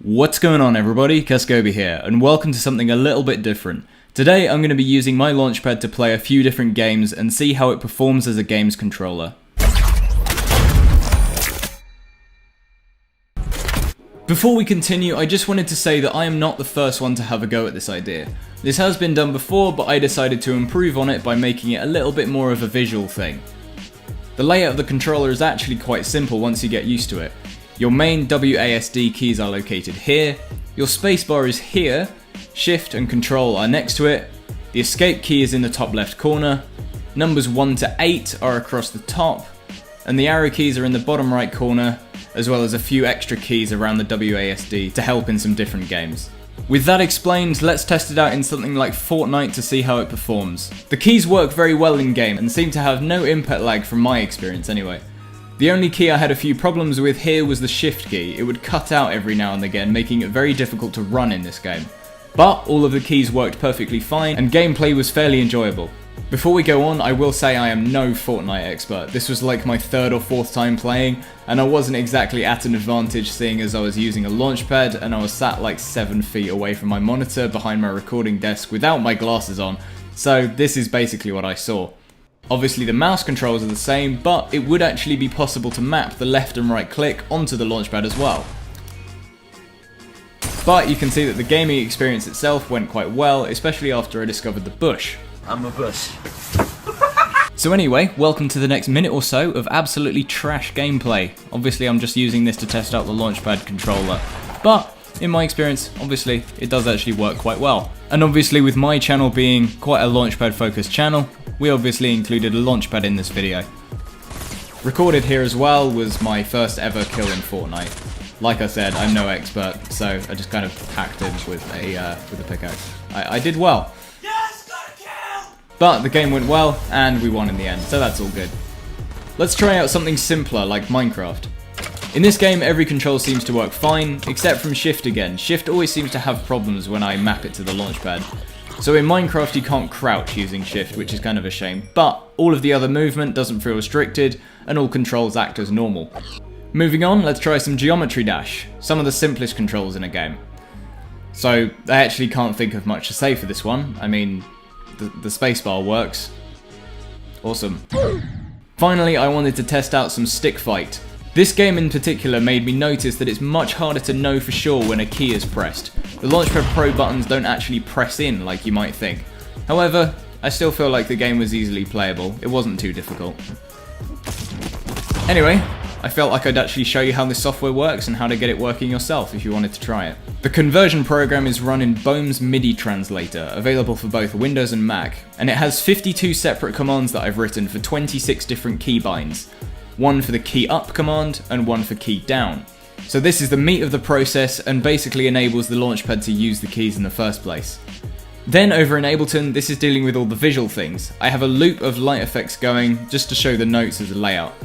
What's going on everybody, Cascoby here, and welcome to something a little bit different. Today I'm going to be using my Launchpad to play a few different games and see how it performs as a games controller. Before we continue, I just wanted to say that I am not the first one to have a go at this idea. This has been done before, but I decided to improve on it by making it a little bit more of a visual thing. The layout of the controller is actually quite simple once you get used to it. Your main WASD keys are located here, your spacebar is here, Shift and Control are next to it, the escape key is in the top left corner, numbers 1 to 8 are across the top, and the arrow keys are in the bottom right corner, as well as a few extra keys around the WASD to help in some different games. With that explained, let's test it out in something like FORTNITE to see how it performs. The keys work very well in game and seem to have no input lag from my experience anyway. The only key I had a few problems with here was the Shift key. It would cut out every now and again, making it very difficult to run in this game. But all of the keys worked perfectly fine and gameplay was fairly enjoyable. Before we go on, I will say I am no FORTNITE expert. This was like my third or fourth time playing, and I wasn't exactly at an advantage seeing as I was using a Launchpad and I was sat like 7 feet away from my monitor behind my recording desk without my glasses on, so this is basically what I saw. Obviously the mouse controls are the same, but it would actually be possible to map the left and right click onto the Launchpad as well. But you can see that the gaming experience itself went quite well, especially after I discovered the bush. I'm a bush. So anyway, welcome to the next minute or so of absolutely trash gameplay. Obviously I'm just using this to test out the Launchpad controller, but in my experience, obviously, it does actually work quite well. And obviously with my channel being quite a Launchpad focused channel, we obviously included a Launchpad in this video. Recorded here as well was my first ever kill in FORTNITE. Like I said, I'm no expert, so I just kind of hacked him with a pickaxe. I did well. Yes, got a kill! But the game went well, and we won in the end, so that's all good. Let's try out something simpler like Minecraft. In this game, every control seems to work fine, except from Shift again. Shift always seems to have problems when I map it to the Launchpad. So in Minecraft you can't crouch using Shift, which is kind of a shame, but all of the other movement doesn't feel restricted, and all controls act as normal. Moving on, let's try some Geometry Dash, some of the simplest controls in a game. So I actually can't think of much to say for this one. I mean, the spacebar works. Awesome. Finally, I wanted to test out some Stick Fight. This game in particular made me notice that it's much harder to know for sure when a key is pressed. The Launchpad Pro buttons don't actually press in like you might think. However, I still feel like the game was easily playable. It wasn't too difficult. Anyway, I felt like I'd actually show you how this software works and how to get it working yourself if you wanted to try it. The conversion program is run in Bome's MIDI translator, available for both Windows and Mac, and it has 52 separate commands that I've written for 26 different keybinds. One for the key up command and one for key down. So this is the meat of the process and basically enables the Launchpad to use the keys in the first place. Then over in Ableton, this is dealing with all the visual things. I have a loop of light effects going just to show the notes as a layout.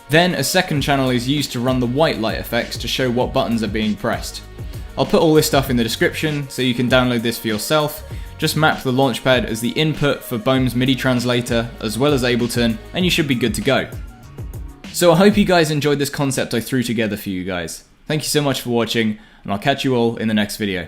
Then a second channel is used to run the white light effects to show what buttons are being pressed. I'll put all this stuff in the description so you can download this for yourself. Just map the Launchpad as the input for Bome's MIDI translator as well as Ableton and you should be good to go. So I hope you guys enjoyed this concept I threw together for you guys. Thank you so much for watching, and I'll catch you all in the next video.